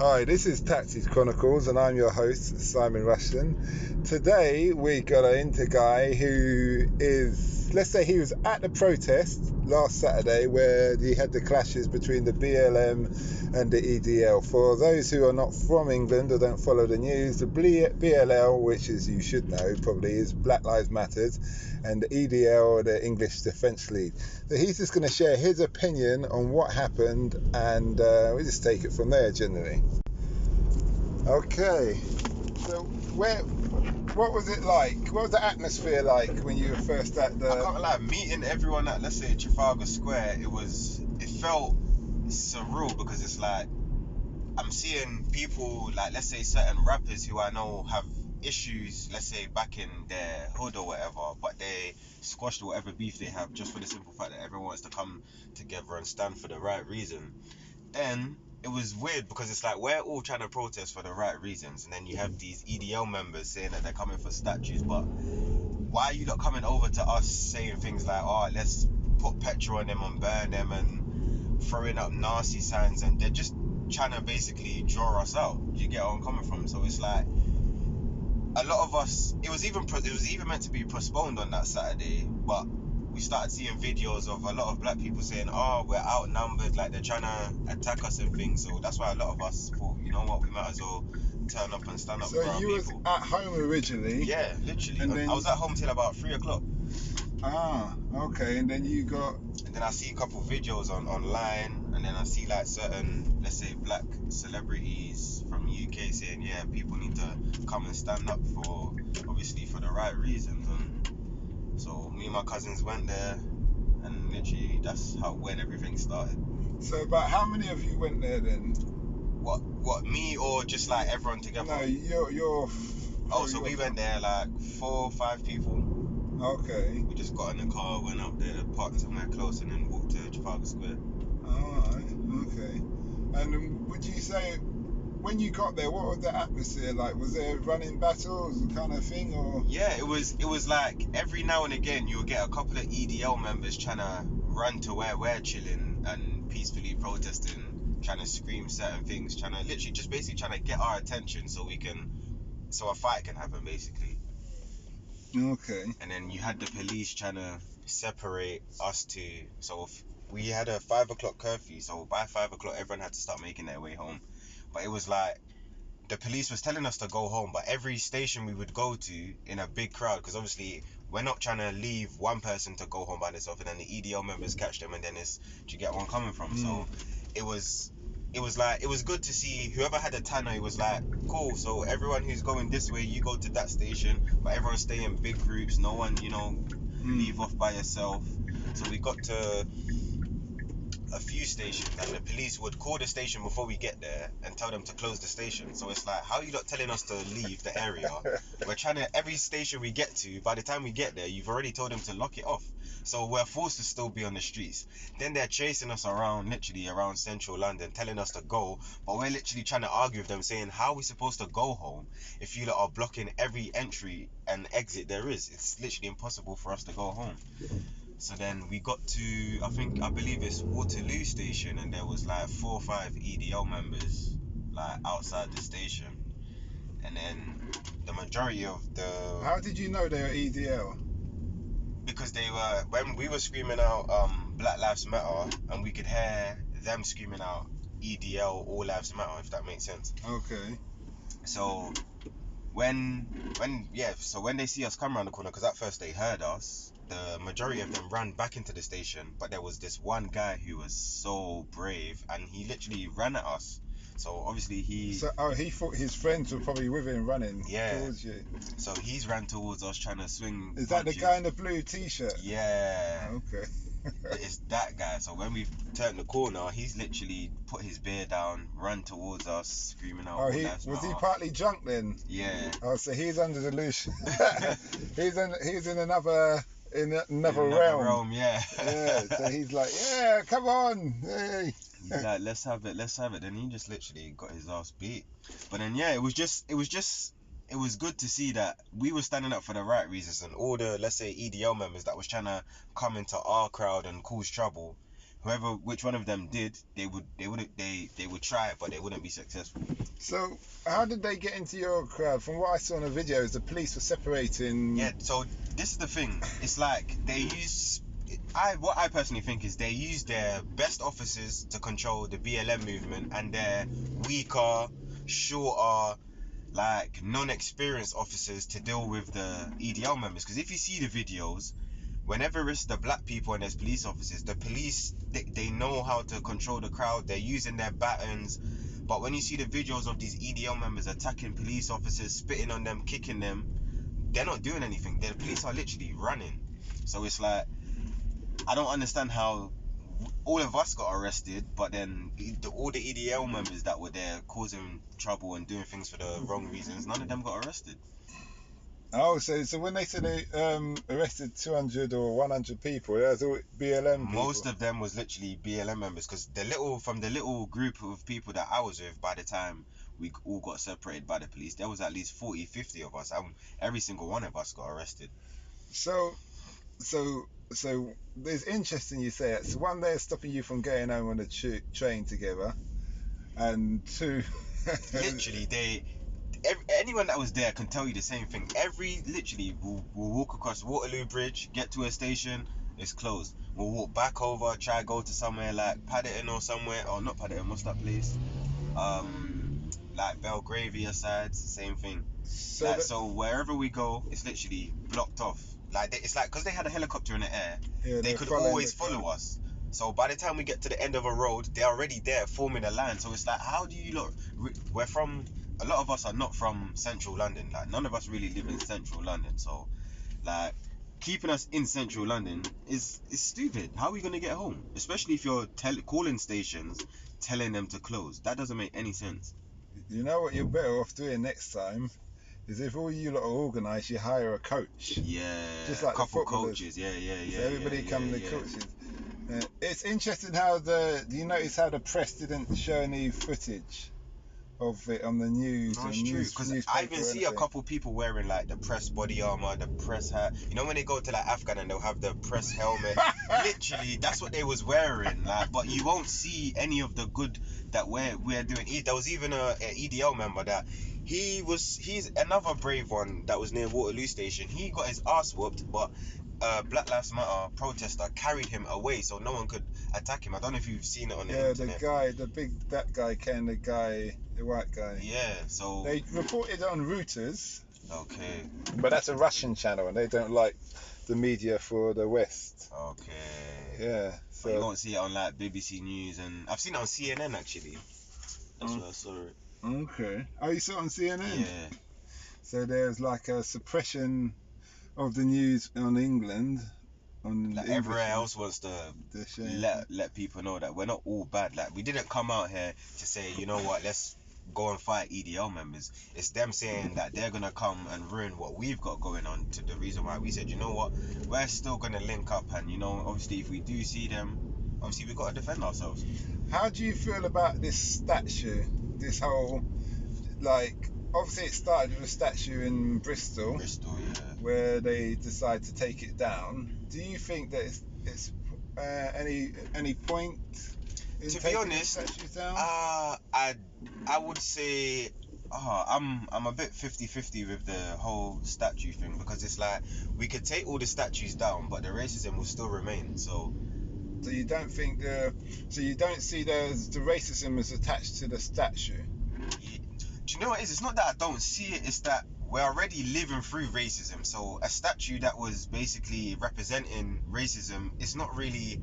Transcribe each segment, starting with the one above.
Hi, this is Taxis Chronicles and I'm your host, Simon Rushton. Today we got an into guy who is, let's say he was at the protest last Saturday where he had the clashes between the BLM and the EDL. For those who are not from England or don't follow the news, the BLL, which is you should know probably, is Black Lives Matter, and the EDL, the English Defence League. So he's just going to share his opinion on what happened, and we just take it from there generally. Okay, so what was it like? What was the atmosphere like when you were first at the... I can't lie, meeting everyone at, let's say, Trafalgar Square, it felt surreal, because it's like, I'm seeing people, like, let's say certain rappers who I know have issues, let's say back in their hood or whatever, but they squashed whatever beef they have just for the simple fact that everyone wants to come together and stand for the right reason. Then it was weird, because it's like we're all trying to protest for the right reasons, and then you have these EDL members saying that they're coming for statues, but why are you not coming over to us saying things like, oh, let's put petrol on them and burn them and throwing up nasty signs, and they're just trying to basically draw us out. Do you get where I'm coming from? So it's like a lot of us, it was even meant to be postponed on that Saturday, but we started seeing videos of a lot of black people saying, oh, we're outnumbered, like they're trying to attack us and things. So that's why a lot of us thought, you know what, we might as well turn up and stand up for our people. So you was at home originally? Yeah, literally. And then I was at home till about 3 o'clock. Ah, okay. And then you got... And then I see a couple videos online, and then I see like certain, let's say, black celebrities from UK saying, yeah, people need to come and stand up for, obviously, for the right reasons. And so me and my cousins went there, and literally that's when everything started. So about how many of you went there then? What, me or just like everyone together? No, your Oh, so we went there like 4 or 5 people. Okay. We just got in the car, went up there, parked somewhere close, and then walked to Trafalgar Square. Alright, okay. And would you say, when you got there, what was the atmosphere like? Was there running battles kind of thing, or? Yeah, it was like every now and again you'll get a couple of EDL members trying to run to where we're chilling and peacefully protesting, trying to scream certain things, trying to literally just basically trying to get our attention so a fight can happen, basically. Okay. And then you had the police trying to separate us two. So if we had a 5 o'clock curfew, so by 5 o'clock everyone had to start making their way home. But it was like the police was telling us to go home, but every station we would go to in a big crowd, because obviously we're not trying to leave one person to go home by themselves and then the EDL members catch them, and then do you get where I'm coming from? So it was good to see whoever had a tannoy. It was like, cool, so everyone who's going this way, you go to that station, but everyone stay in big groups, no one, leave off by yourself. So we got to a few stations, and the police would call the station before we get there and tell them to close the station. So it's like, how are you not telling us to leave the area? We're trying to, every station we get to, by the time we get there, you've already told them to lock it off. So we're forced to still be on the streets. Then they're chasing us around, literally around central London, telling us to go, but we're literally trying to argue with them, saying, how are we supposed to go home if you lot are blocking every entry and exit there is? It's literally impossible for us to go home. So then we got to, I believe it's Waterloo Station, and there was like 4 or 5 EDL members like outside the station. And then the majority of the... How did you know they were EDL? Because they were, when we were screaming out Black Lives Matter, and we could hear them screaming out EDL, All Lives Matter, if that makes sense. Okay. So when they see us come around the corner, because at first they heard us, the majority of them ran back into the station, but there was this one guy who was so brave, and he literally ran at us. So obviously he thought his friends were probably with him running towards you. So he's ran towards us trying to swing. Is that the guy in the blue t-shirt? Yeah. Okay. It's that guy. So when we turned the corner, he's literally put his beer down, run towards us, screaming out. Was he partly drunk then? Yeah. Oh, so he's under delusion. he's in another realm. Yeah. So he's like, yeah, come on, hey. He's like, let's have it. Then he just literally got his ass beat. But then it was good to see that we were standing up for the right reasons, and all the, let's say, EDL members that was trying to come into our crowd and cause trouble, which one of them did, they would try, but they wouldn't be successful. So how did they get into your crowd? From what I saw in the videos, the police were separating. Yeah, so this is the thing. It's like what I personally think is they use their best officers to control the BLM movement, and their weaker, shorter, like non-experienced officers to deal with the EDL members. Because if you see the videos, whenever it's the black people and there's police officers, the police, they know how to control the crowd. They're using their batons. But when you see the videos of these EDL members attacking police officers, spitting on them, kicking them, they're not doing anything. The police are literally running. So it's like, I don't understand how all of us got arrested, but then all the EDL members that were there causing trouble and doing things for the wrong reasons, none of them got arrested. Oh, so when they said they arrested 200 or 100 people, that was all BLM people? Most of them was literally BLM members, because from the little group of people that I was with, by the time we all got separated by the police, there was at least 40, 50 of us, and every single one of us got arrested. So it's interesting you say it. So one, they're stopping you from going home on the train together, and two, literally anyone that was there can tell you the same thing. Literally, we'll walk across Waterloo Bridge, get to a station, it's closed. We'll walk back over, try go to somewhere like Paddington or somewhere, or not Paddington, what's that place? Like Belgravia sides, same thing. So wherever we go, it's literally blocked off. Like it's like, because they had a helicopter in the air, they could always follow us. So by the time we get to the end of a road, they're already there forming a line. So it's like, how do you look? A lot of us are not from central London. Like, none of us really live in central London. So, like, keeping us in central London is stupid. How are we going to get home? Especially if you're calling stations, telling them to close. That doesn't make any sense. You know what you're better off doing next time? Is if all you lot are organised, you hire a coach. Yeah, just like a couple the footballers. Coaches. Yeah. So everybody come the coaches. It's interesting how do you notice how the press didn't show any footage of it on the news? No, it's true, because I even see a couple people wearing like the press body armor, the press hat. You know when they go to like Afghan and they'll have the press helmet. Literally, that's what they was wearing. Like, but you won't see any of the good that we're doing. There was even a EDL member that he's another brave one that was near Waterloo Station. He got his ass whooped, but Blacklivesmatter protester carried him away so no one could attack him. I don't know if you've seen it on the internet. Yeah, that guy came, the white guy. Yeah, so they reported it on Reuters. Okay. But that's a Russian channel and they don't like the media for the West. Okay. Yeah. So but you won't see it on like BBC News, and I've seen it on CNN actually. That's where I saw it. Okay. Oh, you saw it on CNN? Yeah. So there's like a suppression of the news on England. Like everywhere else wants to let people know that we're not all bad. Like, we didn't come out here to say, you know what, let's go and fight EDL members. It's them saying that they're gonna come and ruin what we've got going on, to the reason why we said, you know what, we're still gonna link up, and you know, obviously if we do see them, obviously we've got to defend ourselves. How do you feel about this statue? This whole, like, obviously it started with a statue in Bristol, yeah, where they decide to take it down. Do you think that it's any point in to taking be honest, the statues down? I would say I'm a bit 50-50 with the whole statue thing, because it's like, we could take all the statues down, but the racism will still remain. So you don't think you don't see the racism is attached to the statue? Do you know what it is? It's not that I don't see it, it's that we're already living through racism. So a statue that was basically representing racism, it's not really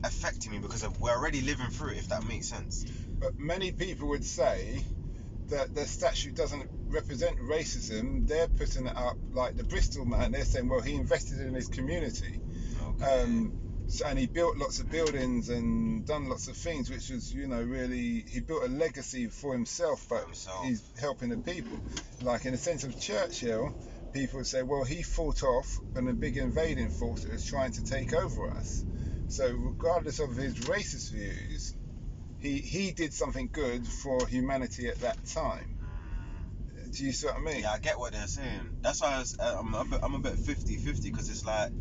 affecting me, because we're already living through it, if that makes sense. But many people would say that the statue doesn't represent racism. They're putting it up, like the Bristol man, they're saying, well, he invested in his community. Okay. And he built lots of buildings and done lots of things, which was, really, he built a legacy for himself, but he's helping the people. Like in the sense of Churchill, people would say, well, he fought off in a big invading force that was trying to take over us. So regardless of his racist views, he did something good for humanity at that time. Do you see what I mean? Yeah, I get what they're saying. That's why I'm a bit 50-50, because it's like,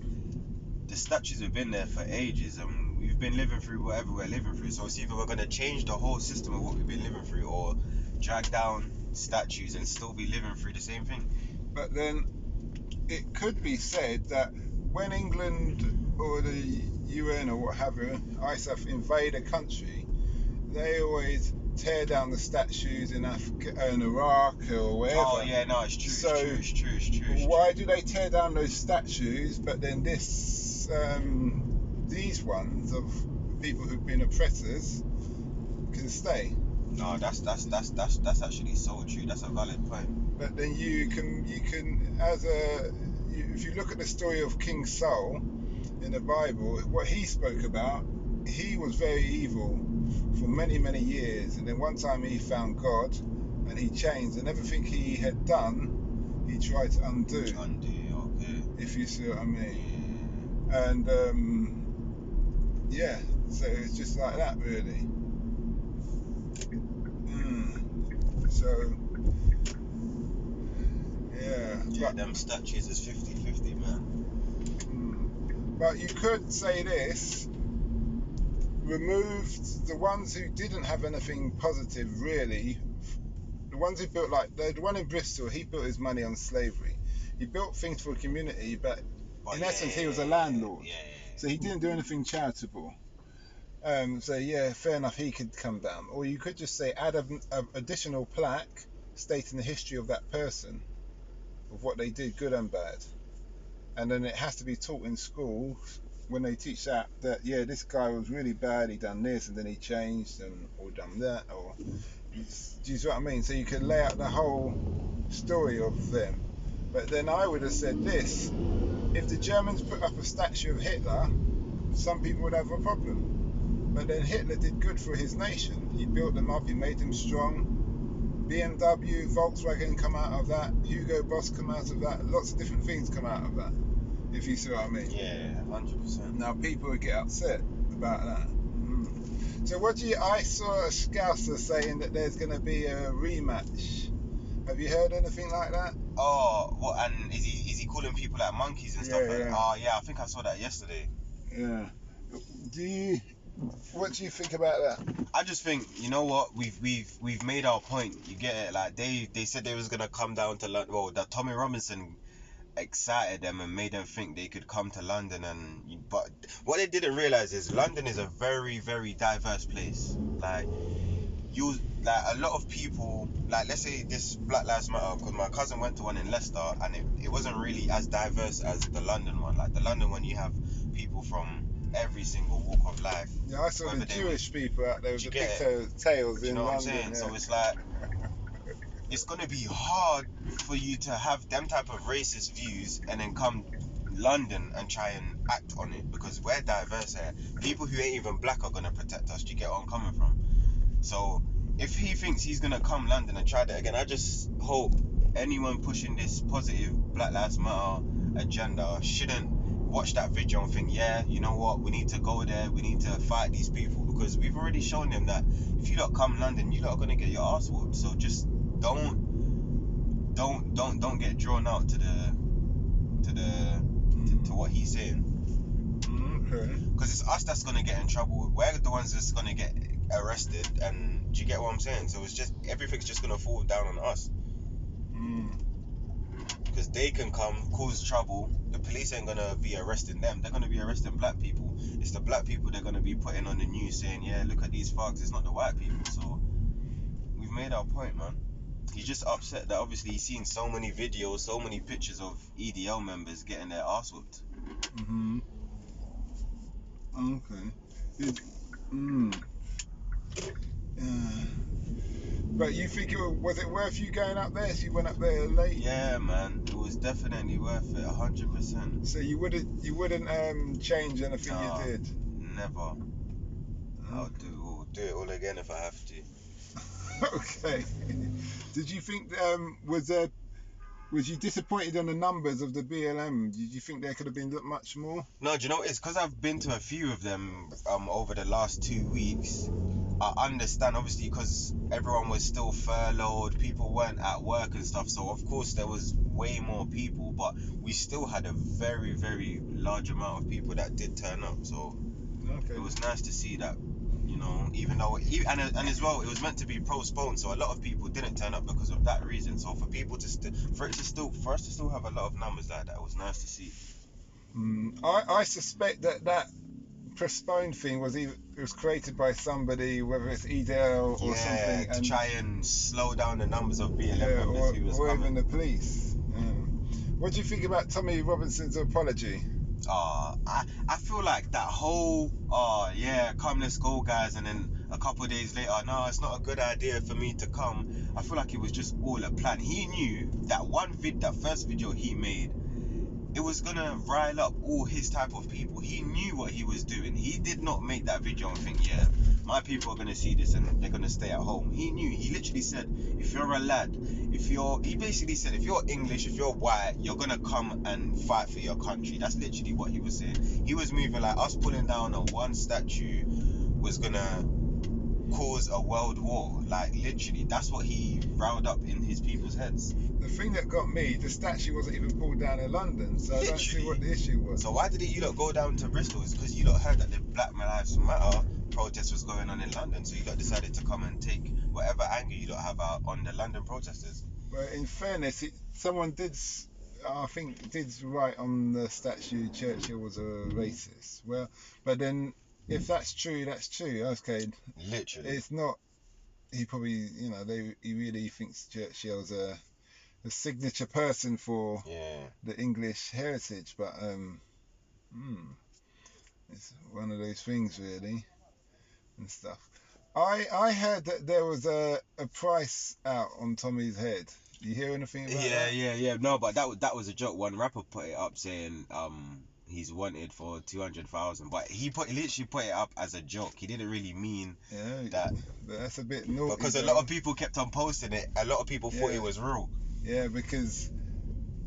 the statues have been there for ages, and we've been living through whatever we're living through. So it's either we're gonna change the whole system of what we've been living through, or drag down statues and still be living through the same thing. But then it could be said that when England or the UN or what have you, ISAF invade a country, they always tear down the statues in Iraq or wherever. Oh yeah, no, it's true. So it's true. Why do they tear down those statues, but then these ones of people who've been oppressors can stay? No, that's actually so true. That's a valid point. But then you can if you look at the story of King Saul in the Bible, what he spoke about, he was very evil for many years, and then one time he found God and he changed, and everything he had done he tried to undo. Okay. If you see what I mean. Yeah. And so it's just like that really. So Yeah, them statues is 50-50, man. But you could say this: removed the ones who didn't have anything positive really. The ones who built, like the one in Bristol, he built his money on slavery. He built things for a community, but in essence he was a landlord. So he didn't do anything charitable. So yeah, fair enough, he could come down. Or you could just say add an additional plaque stating the history of that person, of what they did, good and bad. And then it has to be taught in school when they teach that yeah, this guy was really bad, he done this and then he changed, or done that, or do you see what I mean? So you can lay out the whole story of them. But then I would have said this: if the Germans put up a statue of Hitler, some people would have a problem. But then Hitler did good for his nation. He built them up, he made them strong. BMW, Volkswagen come out of that. Hugo Boss come out of that. Lots of different things come out of that, if you see what I mean. Yeah, 100%. Now people would get upset about that. So I saw a Scouser saying that there's going to be a rematch. Have you heard anything like that? Oh, what? And is he calling people like monkeys and stuff? Yeah. Oh yeah, I think I saw that yesterday. Yeah. What do you think about that? I just think, you know what, we've made our point. You get it? Like they said they was gonna come down to London. Well, that Tommy Robinson excited them and made them think they could come to London, but what they didn't realize is London is a very diverse place. Like a lot of people, like let's say this Black Lives Matter, because my cousin went to one in Leicester and it wasn't really as diverse as the London one. Like the London one, you have people from every single walk of life. Yeah, I saw the Jewish people out there with the pigtails in London. You know what I'm saying? Yeah. So it's like, it's gonna be hard for you to have them type of racist views and then come London and try and act on it, because we're diverse here. People who ain't even black are gonna protect us. Do you get where I'm coming from? So if he thinks he's gonna come London and try that again, I just hope anyone pushing this positive Black Lives Matter agenda shouldn't watch that video and think, yeah, you know what, we need to go there, we need to fight these people, because we've already shown them that if you don't come London, you lot are gonna get your ass whooped. So just don't get drawn out to what he's saying. Okay. Because it's us that's gonna get in trouble. We're the ones that's gonna get arrested, and do you get what I'm saying? So it's just, everything's just gonna fall down on us. Because they can come, cause trouble. The police ain't gonna be arresting them. They're gonna be arresting black people. It's the black people they're gonna be putting on the news saying, yeah, look at these thugs. It's not the white people. So we've made our point, man. He's just upset that obviously he's seen so many videos, so many pictures of EDL members getting their ass whooped. Okay. But you think was it worth you going up there? So you went up there late? Yeah, man, it was definitely worth it, 100%. So you wouldn't change anything you did? Never. I'll do it all again if I have to. Okay. Did you think was you disappointed on the numbers of the BLM? Did you think there could have been much more? No, do you know, it's because I've been to a few of them over the last 2 weeks. I understand, obviously, because everyone was still furloughed, people weren't at work and stuff, so of course there was way more people, but we still had a very large amount of people that did turn up. So Okay. It was nice to see that, you know, even though, and as well, it was meant to be postponed, so a lot of people didn't turn up because of that reason. So for people to for us to still have a lot of numbers like that, it was nice to see. I suspect that postponed thing was created by somebody, whether it's EDL or something, To and try and slow down the numbers of BLM yeah, members who was or coming. even the police. What do you think about Tommy Robinson's apology? I feel like that whole come, let's go, guys, and then a couple of days later, no, it's not a good idea for me to come. I feel like it was just all a plan. He knew that that first video he made, it was gonna rile up all his type of people. He knew what he was doing. He did not make that video and think, yeah, my people are gonna see this and they're gonna stay at home. He knew. He literally said, if you're a lad, he basically said, if you're English, if you're white, you're gonna come and fight for your country. That's literally what he was saying. He was moving like us pulling down a one statue was gonna cause a world war. Like, literally, that's what he riled up in his people's heads. The thing that got me, the statue wasn't even pulled down in London, so I don't see what the issue was. So why didn't you lot go down to Bristol? It's because you lot heard that the Black Lives Matter protest was going on in London, so you lot decided to come and take whatever anger you lot have out on the London protesters. But in fairness, someone did, I think, did write on the statue Churchill was a racist. Well, but then if that's true, that's true. Okay. Literally. It's not. He probably, he really thinks Churchill's a signature person for the English heritage, but it's one of those things really and stuff. I heard that there was a price out on Tommy's head. You hear anything about that? Yeah. No, but that was a joke. One rapper put it up saying he's wanted for 200,000, but he literally put it up as a joke. He didn't really mean that. But that's a bit naughty. Because a lot of people kept on posting it. A lot of people thought it was real. Yeah, because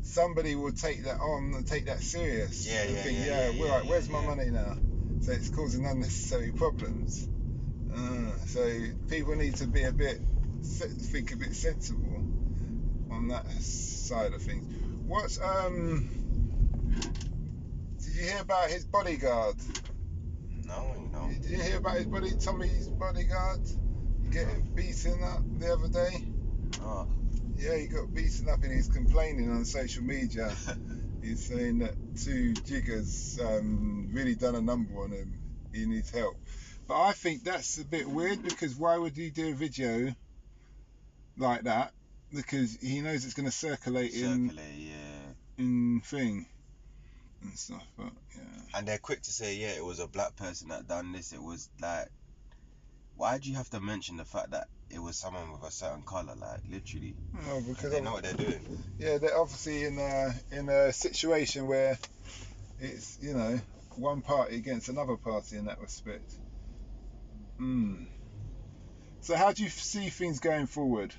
somebody will take that on and take that serious. Where's my money now? So it's causing unnecessary problems. So people need to be think a bit sensible on that side of things. Did you hear about his bodyguard? No. Did you hear about Tommy's bodyguard getting beaten up the other day? Oh. Yeah, he got beaten up and he's complaining on social media. He's saying that two jiggers really done a number on him. He needs help. But I think that's a bit weird, because why would he do a video like that? Because he knows it's going to circulate in thing and stuff. But yeah. And they're quick to say, it was a black person that done this. It was like, why do you have to mention the fact that it was someone with a certain colour? Like, literally. No, because they know what they're doing. Yeah, they're obviously in a situation where it's, one party against another party in that respect. So how do you see things going forward?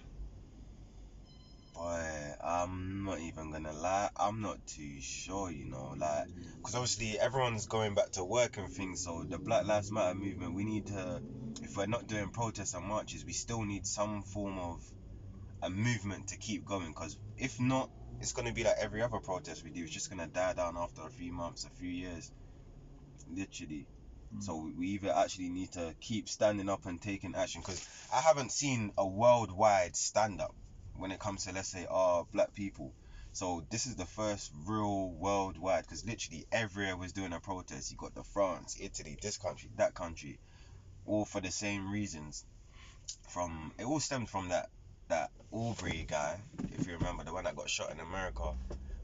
Boy, I'm not even gonna lie, I'm not too sure, because obviously everyone's going back to work and things, so the Black Lives Matter movement, we need to, if we're not doing protests and marches, we still need some form of a movement to keep going, because if not, it's gonna be like every other protest we do, it's just gonna die down after a few months, a few years, literally. So we either actually need to keep standing up and taking action, because I haven't seen a worldwide stand-up when it comes to, let's say, black people. So this is the first real worldwide, because literally everywhere was doing a protest. You got the France, Italy, this country, that country, all for the same reasons. It all stemmed from that Aubrey guy, if you remember, the one that got shot in America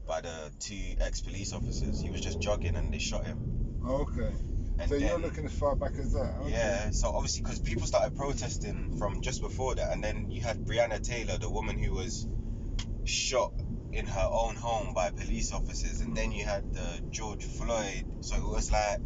by the two ex-police officers. He was just jogging and they shot him. Okay. And so you're looking as far back as that? Okay. Yeah, so obviously, because people started protesting from just before that, and then you had Breonna Taylor, the woman who was shot in her own home by police officers, and then you had the George Floyd. So it was like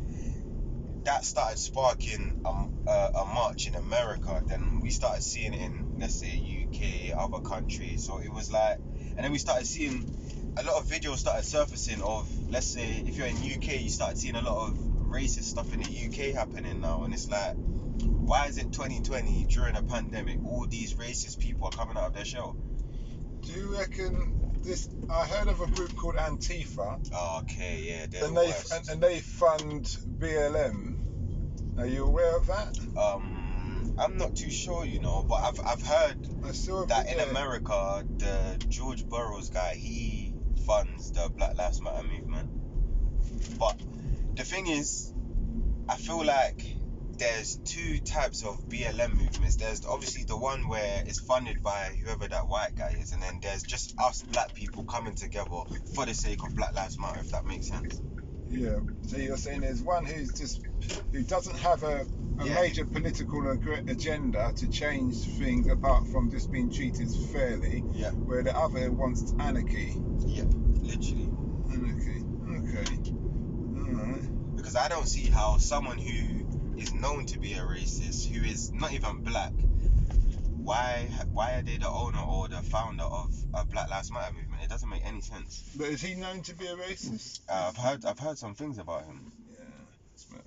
that started sparking a march in America. Then we started seeing it in, let's say, UK, other countries. So it was like, and then we started seeing a lot of videos started surfacing of, let's say, if you're in UK, you started seeing a lot of racist stuff in the UK happening now, and it's like, why is it 2020 during a pandemic all these racist people are coming out of their shell? Do you reckon this? I heard of a group called Antifa. Oh, okay, yeah, and they fund BLM. Are you aware of that? I'm not too sure, but I've heard I saw a that in video. America, the George Burroughs guy, he funds the Black Lives Matter movement. But the thing is, I feel like there's two types of BLM movements. There's obviously the one where it's funded by whoever that white guy is, and then there's just us black people coming together for the sake of Black Lives Matter, if that makes sense. Yeah. So you're saying there's one who doesn't have a major political agenda to change things apart from just being treated fairly. Yeah. Where the other wants anarchy. Yeah, literally. Anarchy. Okay. Alright. Because I don't see how someone who is known to be a racist, who is not even black, why are they the owner or the founder of a Black Lives Matter movement? It doesn't make any sense. But is he known to be a racist? I've heard some things about him. Yeah.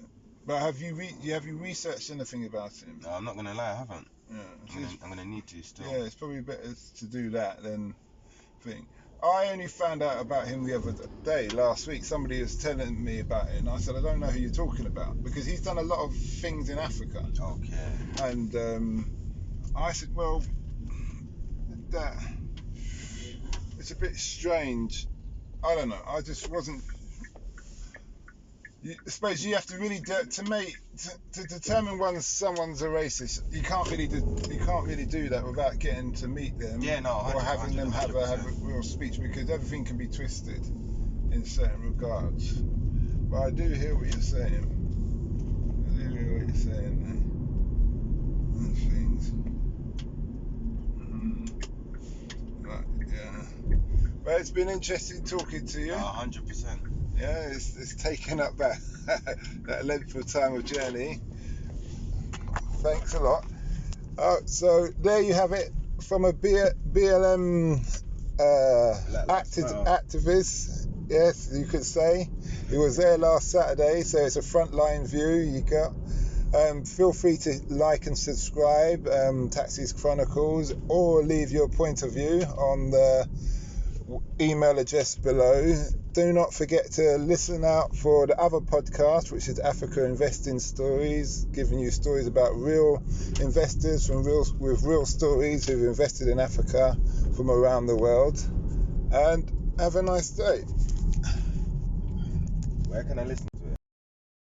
But have you researched anything about him? No, I'm not gonna lie, I haven't. Yeah. I'm gonna need to still. Yeah, it's probably better to do that than thing. I only found out about him the other day, last week. Somebody was telling me about it, and I said, I don't know who you're talking about, because he's done a lot of things in Africa. Okay. And I said, well, it's a bit strange. I don't know. I just wasn't. I suppose you have to really to determine when someone's a racist. You can't really do that without getting to meet them. Yeah, no, 100%, or having them have a 100%. real speech, because everything can be twisted in certain regards. But I do hear what you're saying. And things. Right, yeah. But it's been interesting talking to you. 100%. Yeah, it's taken up that length of time of journey. Thanks a lot. So there you have it from a BLM activist. Yes, you could say. He was there last Saturday, so it's a frontline view you got. Feel free to like and subscribe, Taxis Chronicles, or leave your point of view on the email address below. Do not forget to listen out for the other podcast, which is Africa Investing Stories, giving you stories about real investors with real stories who've invested in Africa from around the world. And have a nice day. Where can I listen?